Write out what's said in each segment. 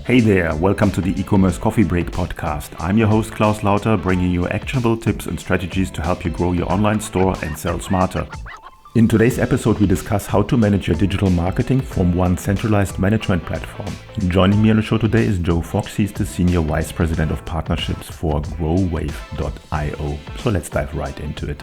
Hey there, welcome to the Ecommerce Coffee Break podcast. I'm your host Klaus Lauter, bringing you actionable tips and strategies to help you grow your online store and sell smarter. In today's episode, we discuss how to manage your digital marketing from one centralized management platform. Joining me on the show today is Joe Fox. He's the Senior Vice President of Partnerships for GrowWave.io. So let's dive right into it.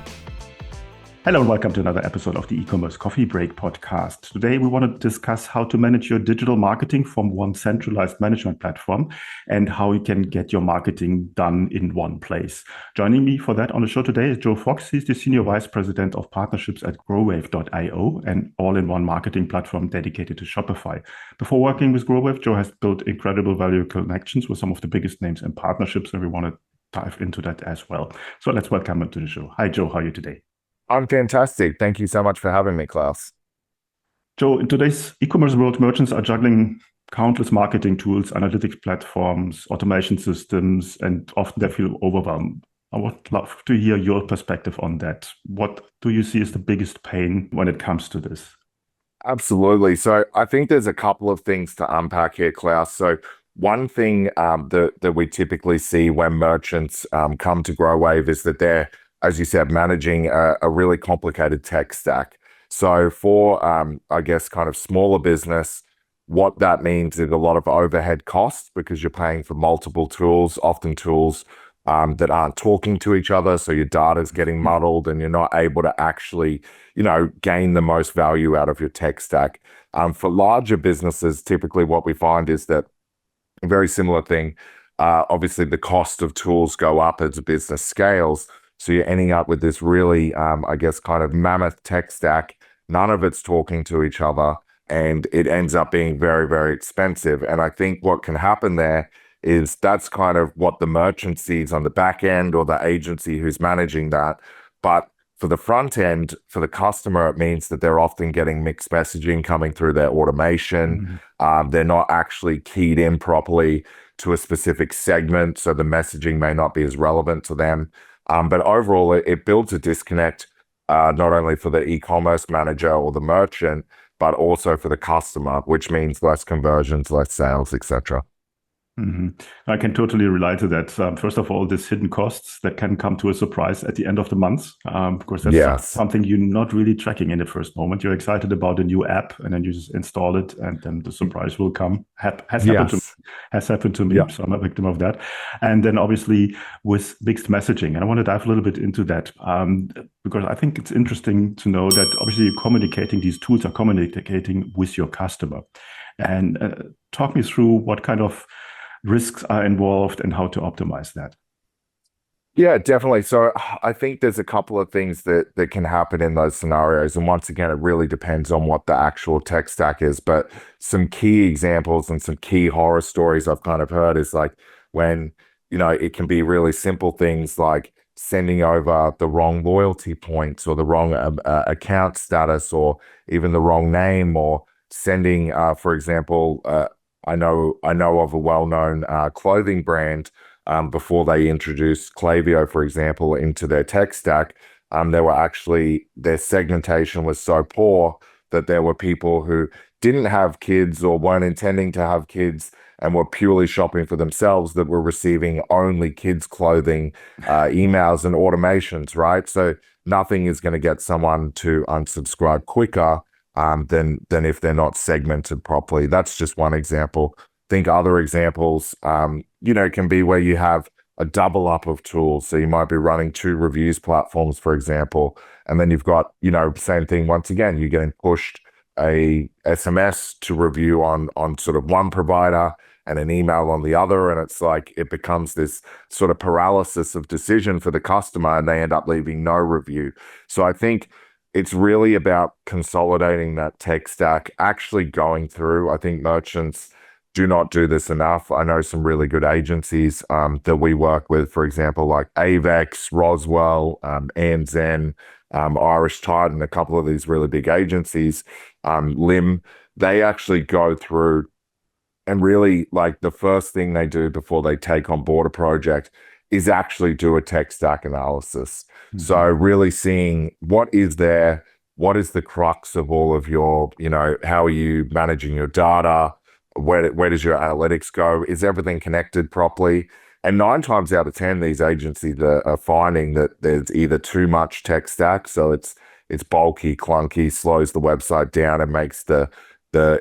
Hello and welcome to another episode of the Ecommerce Coffee Break podcast. Today we want to discuss how to manage your digital marketing from one centralized management platform and how you can get your marketing done in one place. Joining me for that on the show today is Joe Fox. He's the Senior Vice President of Partnerships at GrowWave.io, an all-in-one marketing platform dedicated to Shopify. Before working with GrowWave, Joe has built incredible value connections with some of the biggest names in partnerships, and we want to dive into that as well. So let's welcome him to the show. Hi, Joe. How are you today? I'm fantastic. Thank you so much for having me, Klaus. Joe, in today's e-commerce world, merchants are juggling countless marketing tools, analytics platforms, automation systems, and often they feel overwhelmed. I would love to hear your perspective on that. What do you see as the biggest pain when it comes to this? Absolutely. So I think there's a couple of things to unpack here, Klaus. So one thing that we typically see when merchants come to GrowWave is that they're, as you said, managing a really complicated tech stack. So for, I guess, kind of smaller business, what that means is a lot of overhead costs because you're paying for multiple tools, often tools that aren't talking to each other. So your data is getting muddled and you're not able to actually, gain the most value out of your tech stack. For larger businesses, typically what we find is that a very similar thing. Obviously, the cost of tools go up as a business scales. So you're ending up with this really, kind of mammoth tech stack. None of it's talking to each other, and it ends up being very, very expensive. And I think what can happen there is that's kind of what the merchant sees on the back end or the agency who's managing that. But for the front end, for the customer, it means that they're often getting mixed messaging coming through their automation. They're not actually keyed in properly to a specific segment, so the messaging may not be as relevant to them. But overall, it builds a disconnect, not only for the e-commerce manager or the merchant, but also for the customer, which means less conversions, less sales, etc. I can totally relate to that. First of all, these hidden costs that can come to a surprise at the end of the month, because that's something you're not really tracking in the first moment. You're excited about a new app, and then you just install it, and then the surprise will come. Has happened to me, so I'm a victim of that. And then obviously with mixed messaging, and I want to dive a little bit into that because I think it's interesting to know that obviously you're communicating, these tools are communicating with your customer. And talk me through what kind of risks are involved and how to optimize that. Yeah, definitely. So I think there's a couple of things that can happen in those scenarios. And once again, it really depends on what the actual tech stack is. But some key examples and some key horror stories I've kind of heard is like when, it can be really simple things like sending over the wrong loyalty points or the wrong account status or even the wrong name, or sending, for example, I know of a well-known clothing brand. Before they introduced Klaviyo, for example, into their tech stack, their segmentation was so poor that there were people who didn't have kids or weren't intending to have kids and were purely shopping for themselves that were receiving only kids' clothing emails and automations, right? So nothing is going to get someone to unsubscribe quicker than if they're not segmented properly. That's just one example. I think other examples, can be where you have a double up of tools. So you might be running two reviews platforms, for example, and then you've got, same thing once again, you're getting pushed a SMS to review on sort of one provider and an email on the other. And it's like, it becomes this sort of paralysis of decision for the customer and they end up leaving no review. So I think it's really about consolidating that tech stack, actually going through. I think merchants do not do this enough. I know some really good agencies that we work with, for example, like Avex, Roswell, ANZen, Irish Tide, and a couple of these really big agencies, Lim. They actually go through and really, like, the first thing they do before they take on board a project is actually do a tech stack analysis. So really seeing what is there, what is the crux of all of your, how are you managing your data, Where does your analytics go? Is everything connected properly? And 9 times out of 10, these agencies are finding that there's either too much tech stack, so it's bulky, clunky, slows the website down, and makes the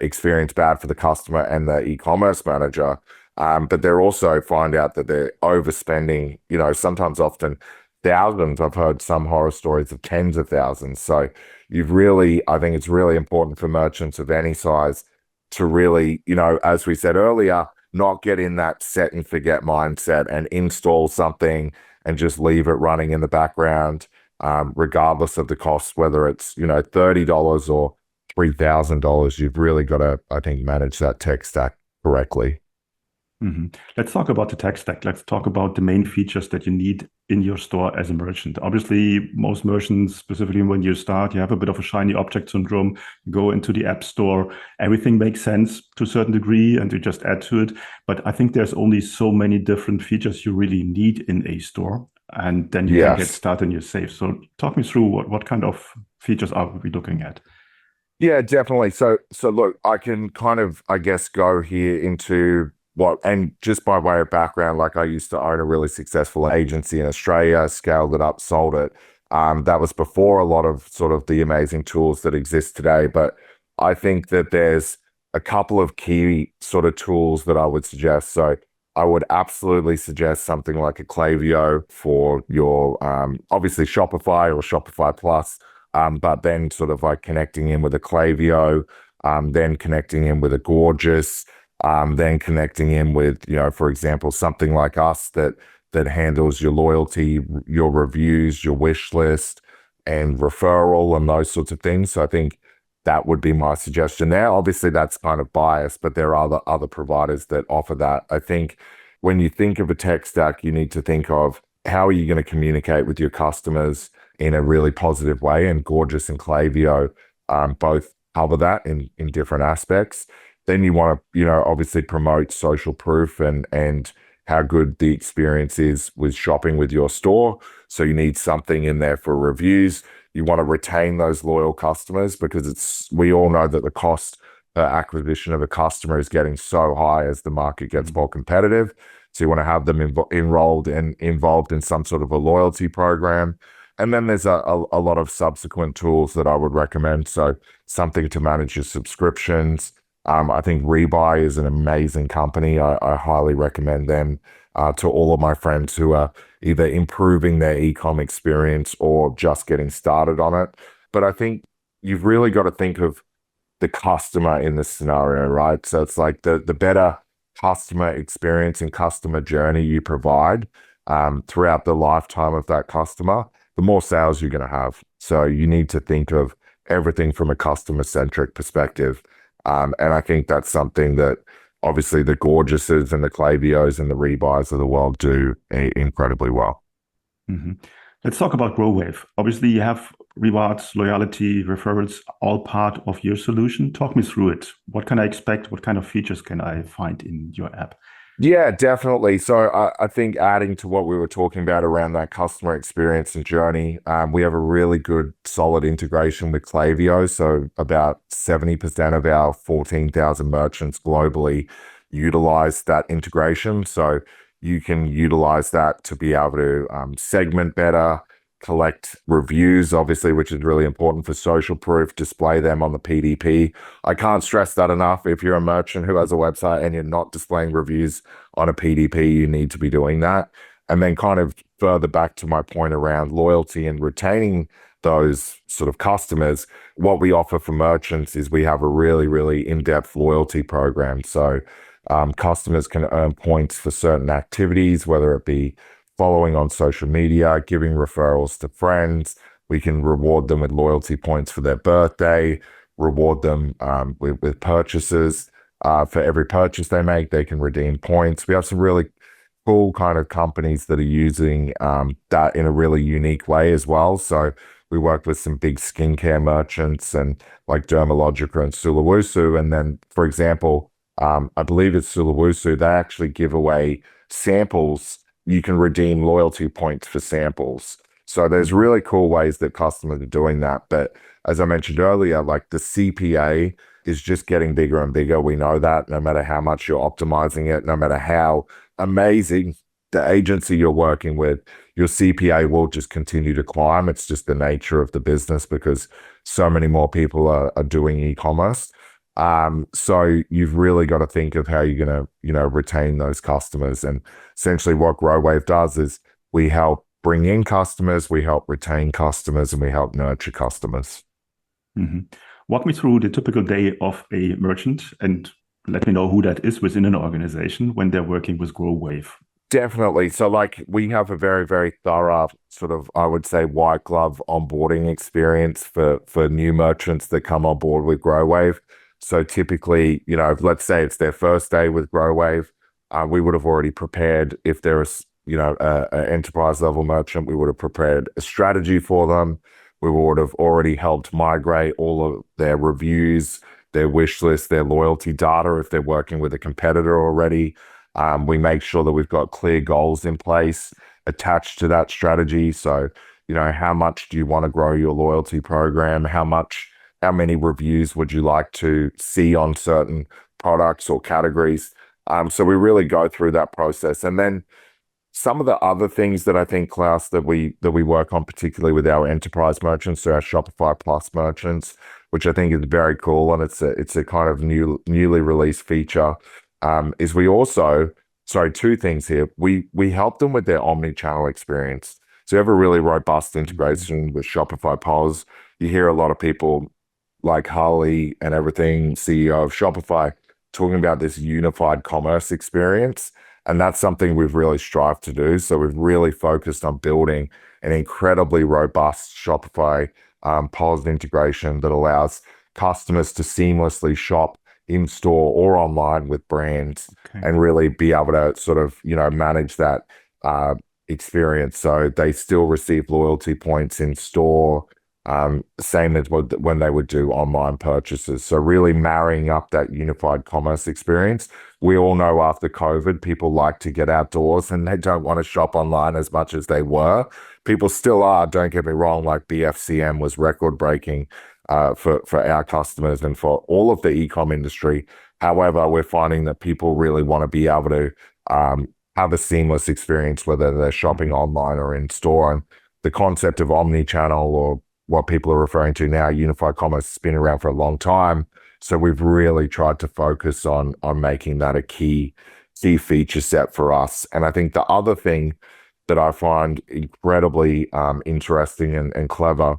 experience bad for the customer and the e-commerce manager. But they're also find out that they're overspending, sometimes often thousands. I've heard some horror stories of tens of thousands. So I think it's really important for merchants of any size to really, as we said earlier, not get in that set and forget mindset and install something and just leave it running in the background, regardless of the cost, whether it's, $30 or $3,000. You've really got to, I think, manage that tech stack correctly. Let's talk about the tech stack. Let's talk about the main features that you need in your store as a merchant. Obviously, most merchants, specifically when you start, you have a bit of a shiny object syndrome. You go into the app store, everything makes sense to a certain degree, and you just add to it. But I think there's only so many different features you really need in a store, and then you can get started and you're safe. So talk me through what kind of features are we looking at? Yeah, definitely. So look, I can kind of, I guess, go here into and just by way of background, like I used to own a really successful agency in Australia, scaled it up, sold it. That was before a lot of sort of the amazing tools that exist today. But I think that there's a couple of key sort of tools that I would suggest. So I would absolutely suggest something like a Klaviyo for your, obviously Shopify or Shopify Plus, but then sort of like connecting in with a Klaviyo, then connecting in with a Gorgeous, then connecting in with, for example, something like us that handles your loyalty, your reviews, your wish list, and referral and those sorts of things. So I think that would be my suggestion there. Obviously, that's kind of biased, but there are other providers that offer that. I think when you think of a tech stack, you need to think of how are you going to communicate with your customers in a really positive way, and Gorgeous and Klaviyo both cover that in different aspects. Then you want to, obviously promote social proof and how good the experience is with shopping with your store. So you need something in there for reviews. You want to retain those loyal customers because we all know that the cost per acquisition of a customer is getting so high as the market gets more competitive. So you want to have them enrolled and involved in some sort of a loyalty program. And then there's a lot of subsequent tools that I would recommend. So something to manage your subscriptions. I think Rebuy is an amazing company. I highly recommend them to all of my friends who are either improving their e-com experience or just getting started on it. But I think you've really got to think of the customer in this scenario, right? So it's like the better customer experience and customer journey you provide throughout the lifetime of that customer, the more sales you're going to have. So you need to think of everything from a customer-centric perspective. And I think that's something that obviously the Gorgeouses and the Klaviyos and the Rebuys of the world do incredibly well. Let's talk about GrowWave. Obviously, you have rewards, loyalty, referrals, all part of your solution. Talk me through it. What can I expect? What kind of features can I find in your app? Yeah, definitely. So I think adding to what we were talking about around that customer experience and journey, we have a really good, solid integration with Klaviyo. So about 70% of our 14,000 merchants globally utilize that integration. So you can utilize that to be able to segment better, collect reviews, obviously, which is really important for social proof, display them on the PDP. I can't stress that enough. If you're a merchant who has a website and you're not displaying reviews on a PDP, you need to be doing that. And then kind of further back to my point around loyalty and retaining those sort of customers, what we offer for merchants is we have a really, really in-depth loyalty program. So customers can earn points for certain activities, whether it be following on social media, giving referrals to friends. We can reward them with loyalty points for their birthday, reward them with purchases. For every purchase they make, they can redeem points. We have some really cool kind of companies that are using that in a really unique way as well. So we work with some big skincare merchants and like Dermalogica and Sulawusu. And then, for example, I believe it's Sulawusu, they actually give away samples. You can redeem loyalty points for samples. So there's really cool ways that customers are doing that. But as I mentioned earlier, like the CPA is just getting bigger and bigger. We know that no matter how much you're optimizing it, no matter how amazing the agency you're working with, your CPA will just continue to climb. It's just the nature of the business because so many more people are doing e-commerce. So you've really got to think of how you're going to, retain those customers. And essentially what GrowWave does is we help bring in customers, we help retain customers, and we help nurture customers. Mm-hmm. Walk me through the typical day of a merchant and let me know who that is within an organization when they're working with GrowWave. Definitely. So like we have a very, very thorough sort of, I would say, white glove onboarding experience for new merchants that come on board with GrowWave. So typically, let's say it's their first day with GrowWave, we would have already prepared if there is, an enterprise level merchant, we would have prepared a strategy for them. We would have already helped migrate all of their reviews, their wish list, their loyalty data if they're working with a competitor already. We make sure that we've got clear goals in place attached to that strategy. So, how much do you want to grow your loyalty program? How many reviews would you like to see on certain products or categories? So we really go through that process. And then some of the other things that I think, Klaus, that we work on, particularly with our enterprise merchants, so our Shopify Plus merchants, which I think is very cool, and it's a kind of newly released feature. Is we also, two things here. We help them with their omni-channel experience. So you have a really robust integration with Shopify POS. You hear a lot of people like Harley and everything, CEO of Shopify, talking about this unified commerce experience. And that's something we've really strived to do. So we've really focused on building an incredibly robust Shopify POS integration that allows customers to seamlessly shop in store or online with brands and really be able to sort of, manage that experience. So they still receive loyalty points in store, same as when they would do online purchases. So really marrying up that unified commerce experience. We all know after COVID, people like to get outdoors and they don't want to shop online as much as they were. People still are, don't get me wrong, like BFCM was record breaking for our customers and for all of the e-com industry. However, we're finding that people really want to be able to have a seamless experience, whether they're shopping online or in store. And the concept of omni-channel, or what people are referring to now, unified commerce, has been around for a long time. So we've really tried to focus on making that a key feature set for us. And I think the other thing that I find incredibly interesting and clever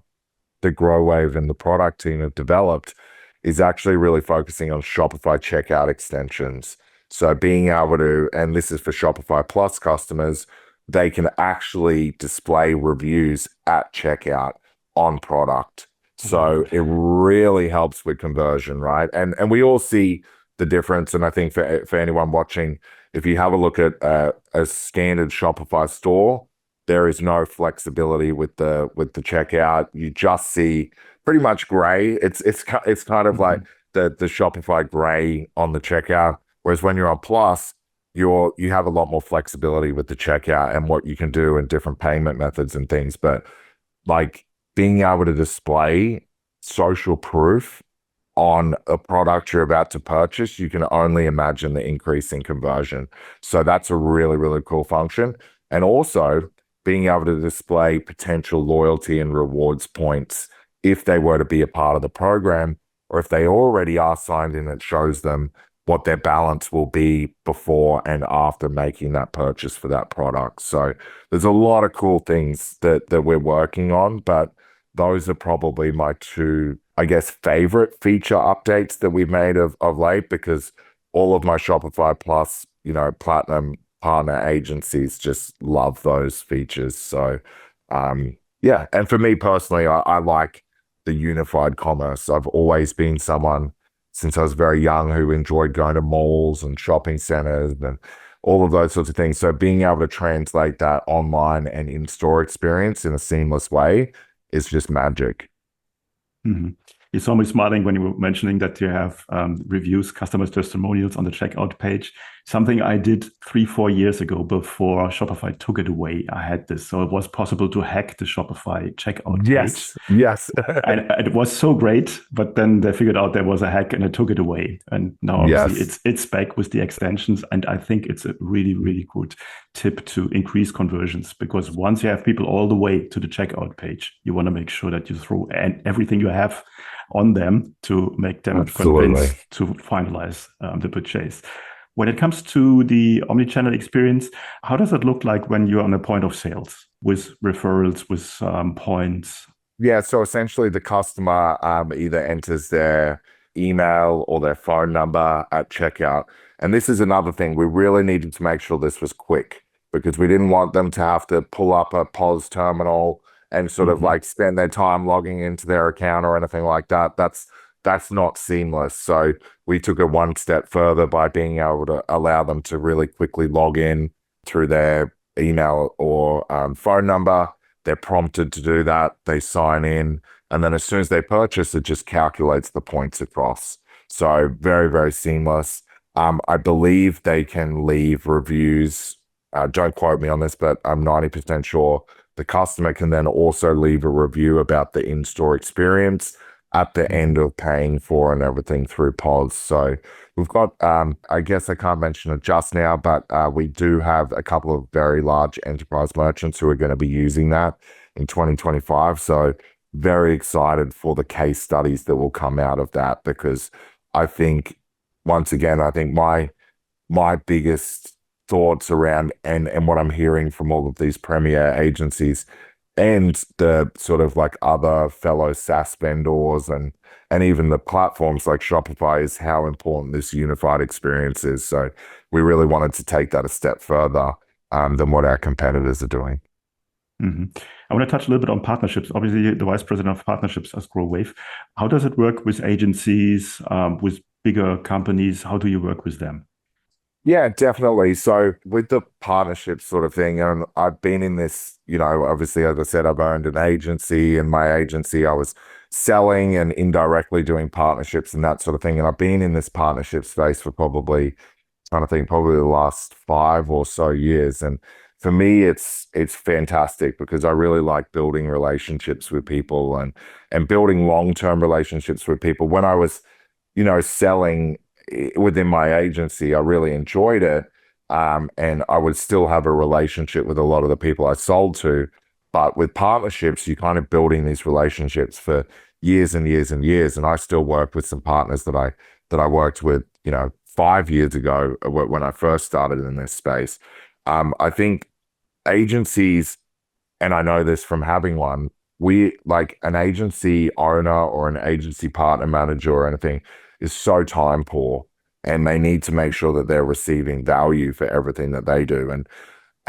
that GrowWave and the product team have developed is actually really focusing on Shopify checkout extensions. So being able to, and this is for Shopify Plus customers, they can actually display reviews at checkout on product. So it really helps with conversion, right? And we all see the difference. And I think for anyone watching, if you have a look at a standard Shopify store, there is no flexibility with the checkout. You just see pretty much gray. It's kind of like the Shopify gray on the checkout. Whereas when you're on Plus, you have a lot more flexibility with the checkout and what you can do and different payment methods and things. But like being able to display social proof on a product you're about to purchase, you can only imagine the increase in conversion. So that's a really, really cool function. And also being able to display potential loyalty and rewards points if they were to be a part of the program, or if they already are signed in, it shows them what their balance will be before and after making that purchase for that product. So there's a lot of cool things that we're working on, but those are probably my two, I guess, favorite feature updates that we've made of late, because all of my Shopify Plus, platinum partner agencies just love those features. So, yeah. And for me personally, I like the unified commerce. I've always been someone since I was very young who enjoyed going to malls and shopping centers and all of those sorts of things. So being able to translate that online and in-store experience in a seamless way is just magic. Mm-hmm. You saw me smiling when you were mentioning that you have reviews, customers' testimonials on the checkout page. Something I did 3-4 years ago before Shopify took it away. I had this. So it was possible to hack the Shopify checkout page. Yes. And it was so great, but then they figured out there was a hack and it took it away. And now obviously Yes. it's back with the extensions. And I think it's a really, really good tip to increase conversions, because once you have people all the way to the checkout page, you want to make sure that you throw everything you have on them to make them Absolutely. convinced to finalize the purchase. When it comes to the omnichannel experience, how does it look like when you're on a point of sales with referrals, with points? Yeah, so essentially the customer either enters their email or their phone number at checkout. And this is another thing. We really needed to make sure this was quick because we didn't want them to have to pull up a POS terminal and sort of like spend their time logging into their account or anything like that. That's not seamless. So we took it one step further by being able to allow them to really quickly log in through their email or phone number. They're prompted to do that. They sign in. And then as soon as they purchase, it just calculates the points across. So very, very seamless. I believe they can leave reviews. Don't quote me on this, but I'm 90% sure the customer can then also leave a review about the in-store experience at the end of paying for and everything through POS. So we've got, I guess I can't mention it just now, but we do have a couple of very large enterprise merchants who are going to be using that in 2025. So very excited for the case studies that will come out of that, because I think, once again, I think my biggest thoughts around and what I'm hearing from all of these premier agencies and the sort of like other fellow SaaS vendors and even the platforms like Shopify is how important this unified experience is. So we really wanted to take that a step further than what our competitors are doing. I want to touch a little bit on partnerships. Obviously, you're the vice president of partnerships at GrowWave. How does it work with agencies, with bigger companies? How do you work with them? Yeah, definitely. So with the partnership sort of thing, and I've been in this, obviously, as I said, I've owned an agency, and my agency, I was selling and indirectly doing partnerships and that sort of thing. And I've been in this partnership space for probably the last 5 or so years. And for me, it's fantastic because I really like building relationships with people and building long-term relationships with people. When I was, selling within my agency, I really enjoyed it. And I would still have a relationship with a lot of the people I sold to. But with partnerships, you're kind of building these relationships for years and years and years. And I still work with some partners that I worked with, 5 years ago when I first started in this space. I think agencies, and I know this from having one, we like an agency owner or an agency partner manager or anything is so time poor, and they need to make sure that they're receiving value for everything that they do. And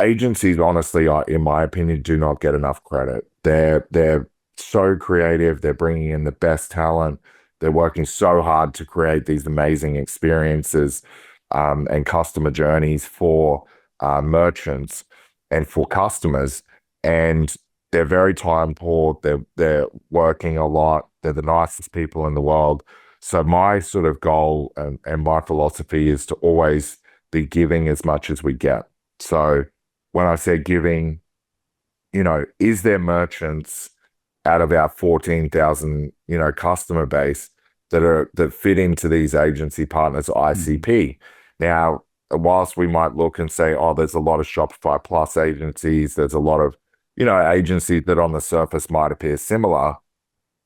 agencies, honestly, in my opinion, do not get enough credit. They're so creative. They're bringing in the best talent. They're working so hard to create these amazing experiences and customer journeys for merchants and for customers. And they're very time poor. They're working a lot. They're the nicest people in the world. So my sort of goal and my philosophy is to always be giving as much as we get. So when I say giving, is there merchants out of our 14,000, customer base that fit into these agency partners ICP? Now, whilst we might look and say, oh, there's a lot of Shopify Plus agencies, there's a lot of, agencies that on the surface might appear similar.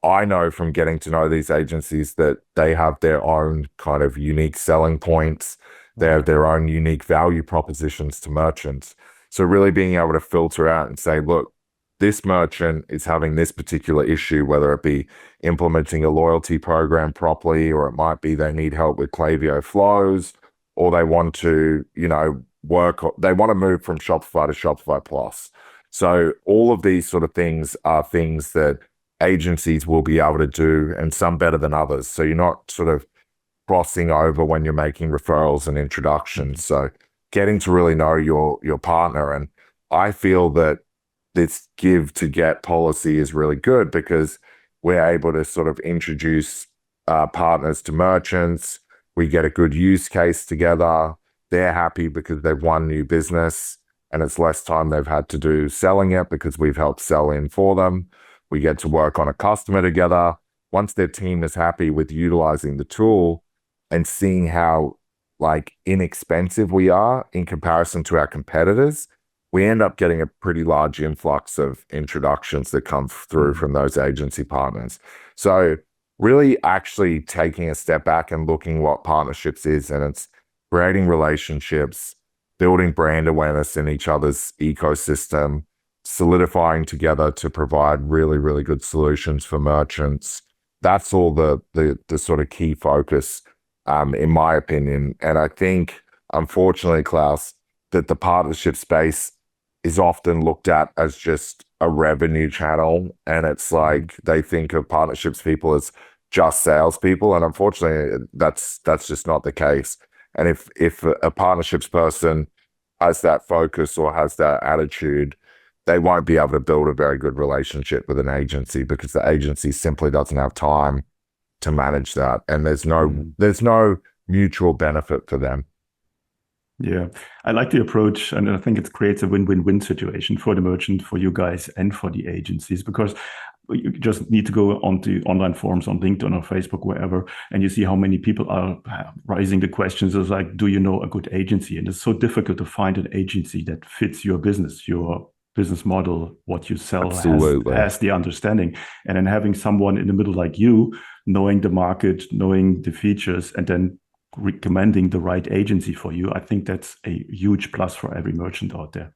I know from getting to know these agencies that they have their own kind of unique selling points. They have their own unique value propositions to merchants. So really being able to filter out and say, look, this merchant is having this particular issue, whether it be implementing a loyalty program properly, or it might be they need help with Klaviyo flows, or they want to, they want to move from Shopify to Shopify Plus. So all of these sort of things are things that agencies will be able to do, and some better than others. So you're not sort of crossing over when you're making referrals and introductions. So getting to really know your partner. And I feel that this give to get policy is really good because we're able to sort of introduce partners to merchants. We get a good use case together. They're happy because they've won new business and it's less time they've had to do selling it because we've helped sell in for them. We get to work on a customer together. Once their team is happy with utilizing the tool and seeing how like inexpensive we are in comparison to our competitors, we end up getting a pretty large influx of introductions that come through from those agency partners. So really actually taking a step back and looking what partnerships is, and it's creating relationships, building brand awareness in each other's ecosystem, solidifying together to provide really, really good solutions for merchants. That's all the sort of key focus, in my opinion. And I think, unfortunately, Klaus, that the partnership space is often looked at as just a revenue channel. And it's like they think of partnerships people as just salespeople. And unfortunately, that's just not the case. And if a partnerships person has that focus or has that attitude, they won't be able to build a very good relationship with an agency because the agency simply doesn't have time to manage that. And there's no mutual benefit for them. Yeah, I like the approach, and I think it creates a win-win-win situation for the merchant, for you guys, and for the agencies, because you just need to go onto online forums on LinkedIn or Facebook, wherever, and you see how many people are raising the questions of like, do you know a good agency? And it's so difficult to find an agency that fits your business model, what you sell has the understanding. And then having someone in the middle like you, knowing the market, knowing the features, and then recommending the right agency for you, I think that's a huge plus for every merchant out there.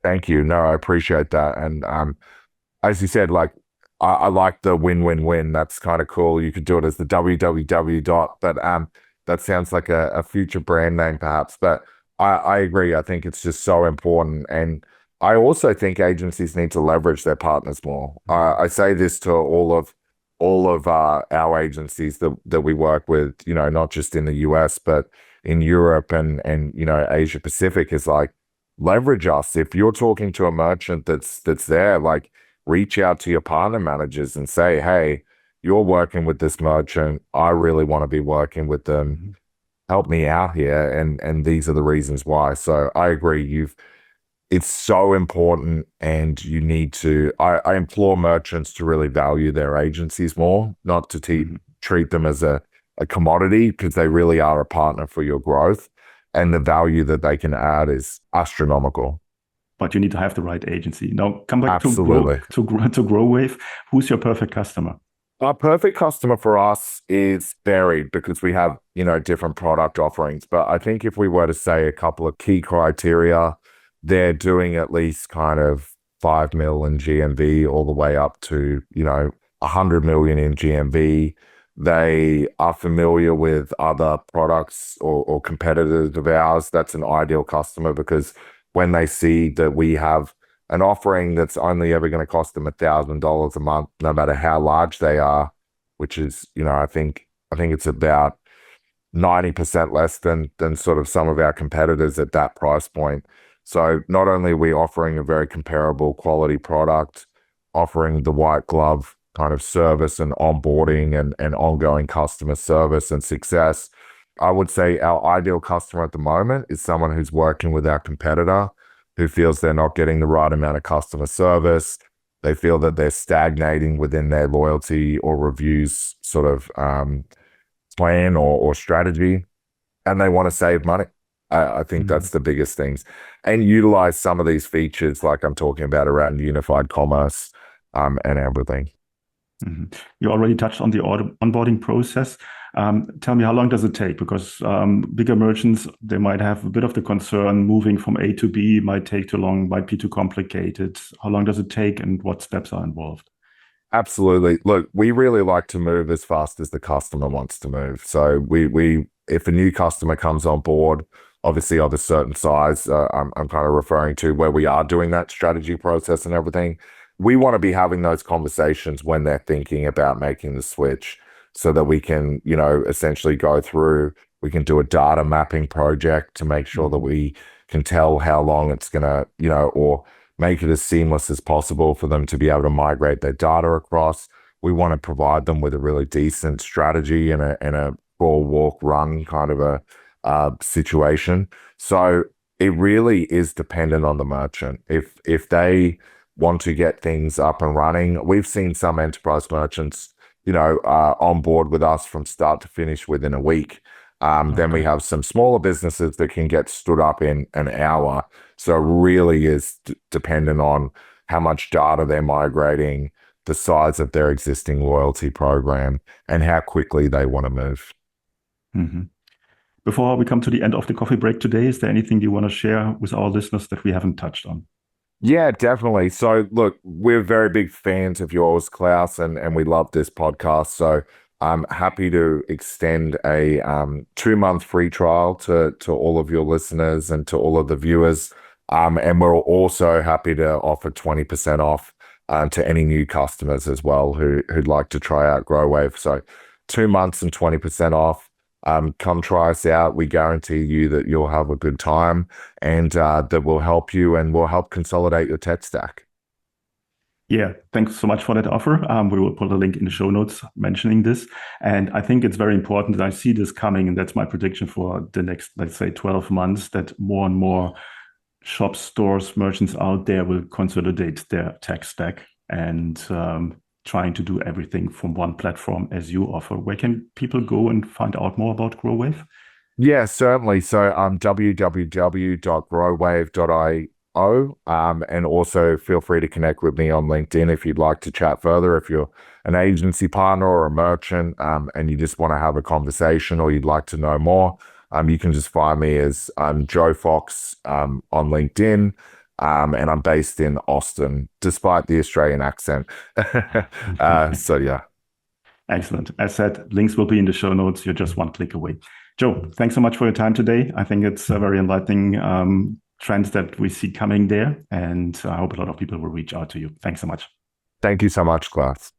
Thank you. No, I appreciate that. And as you said, like I like the win-win-win. That's kind of cool. You could do it as the www dot, but that sounds like a future brand name perhaps. But I agree. I think it's just so important. And I also think agencies need to leverage their partners more. I say this to all of our agencies that we work with, you know, not just in the US, but in Europe and you know, Asia Pacific, is like, leverage us. If you're talking to a merchant that's there, like reach out to your partner managers and say, hey, you're working with this merchant. I really want to be working with them. Help me out here. And these are the reasons why. So I agree. It's so important, and you need to, I implore merchants to really value their agencies more, not to treat them as a commodity, because they really are a partner for your growth, and the value that they can add is astronomical. But you need to have the right agency. Now come back to GrowWave. Who's your perfect customer? Our perfect customer for us is varied because we have, you know, different product offerings. But I think if we were to say a couple of key criteria, they're doing at least kind of 5 mil in GMV all the way up to, you know, 100 million in GMV. They are familiar with other products or competitors of ours. That's an ideal customer, because when they see that we have an offering that's only ever going to cost them $1,000 a month, no matter how large they are, which is, you know, I think it's about 90% less than sort of some of our competitors at that price point. So not only are we offering a very comparable quality product, offering the white glove kind of service and onboarding and ongoing customer service and success, I would say our ideal customer at the moment is someone who's working with our competitor, who feels they're not getting the right amount of customer service. They feel that they're stagnating within their loyalty or reviews sort of plan or strategy, and they want to save money. I think that's the biggest things, and utilize some of these features like I'm talking about around unified commerce and everything. You already touched on the onboarding process. Tell me, how long does it take? Because bigger merchants, they might have a bit of the concern moving from A to B might take too long, might be too complicated. How long does it take, and what steps are involved? Absolutely. Look, we really like to move as fast as the customer wants to move. So if a new customer comes on board, obviously of a certain size, I'm kind of referring to where we are doing that strategy process and everything. We want to be having those conversations when they're thinking about making the switch, so that we can, you know, essentially go through, we can do a data mapping project to make sure that we can tell how long it's going to, you know, or make it as seamless as possible for them to be able to migrate their data across. we want to provide them with a really decent strategy and a crawl, walk, run kind of a situation. So it really is dependent on the merchant. If they want to get things up and running, we've seen some enterprise merchants, on board with us from start to finish within a week. Then we have some smaller businesses that can get stood up in an hour. So it really is dependent on how much data they're migrating, the size of their existing loyalty program, and how quickly they want to move. Mm-hmm. Before we come to the end of the coffee break today, is there anything you want to share with our listeners that we haven't touched on? Yeah, definitely. So look, we're very big fans of yours, Klaus, and we love this podcast. So I'm happy to extend a 2-month free trial to all of your listeners and to all of the viewers. And we're also happy to offer 20% off to any new customers as well who'd like to try out GrowWave. So 2 months and 20% off. Come try us out. We guarantee you that you'll have a good time and that will help you and will help consolidate your tech stack. Yeah, thanks so much for that offer. We will put a link in the show notes mentioning this. And I think it's very important that I see this coming, and that's my prediction for the next, let's say, 12 months, that more and more shops, stores, merchants out there will consolidate their tech stack and trying to do everything from one platform as you offer. Where can people go and find out more about GrowWave? Yeah, certainly. So www.growwave.io. And also feel free to connect with me on LinkedIn if you'd like to chat further. If you're an agency partner or a merchant and you just want to have a conversation or you'd like to know more, you can just find me as Joe Fox on LinkedIn. And I'm based in Austin, despite the Australian accent. So yeah. Excellent. As said, links will be in the show notes. You're just one click away. Joe, thanks so much for your time today. I think it's a very enlightening trend that we see coming there. And I hope a lot of people will reach out to you. Thanks so much. Thank you so much, Klaus.